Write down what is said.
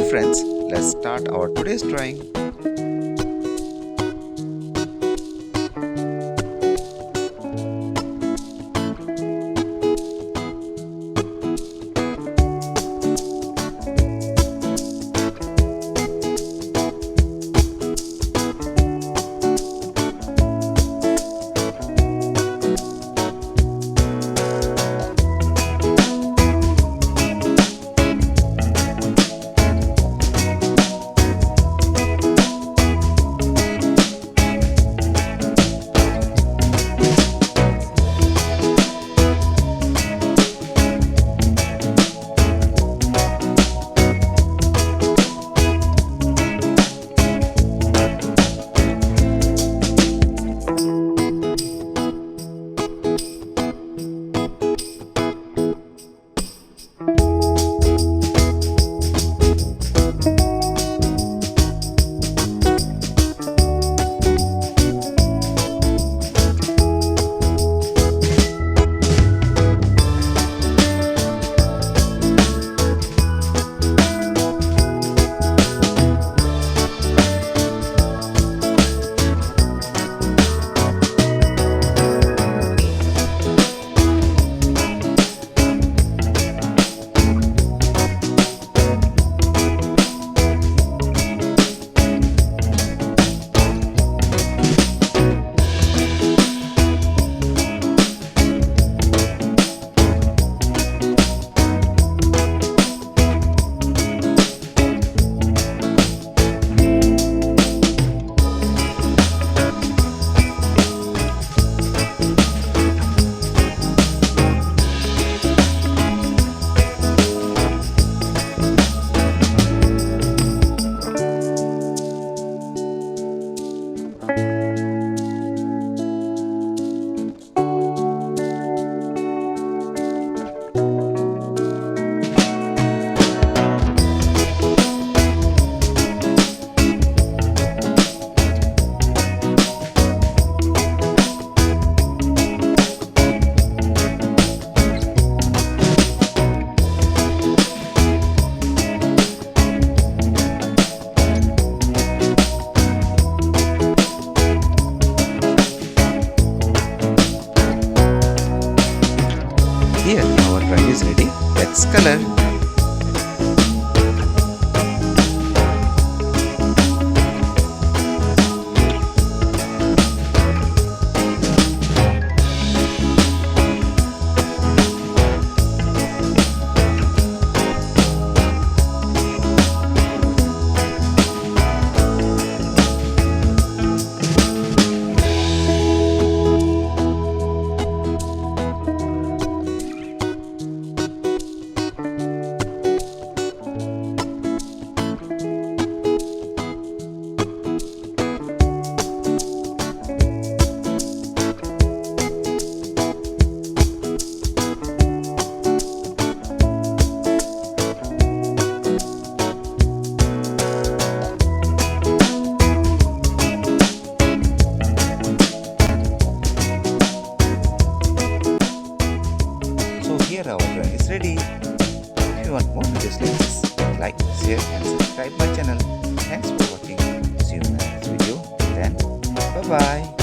friends, let's start our today's drawing. Here our drawing is ready. Let's color. Here our drawing is ready. If you want more videos like this, like, share and subscribe my channel. Thanks for watching. See you in the next video. Then bye bye.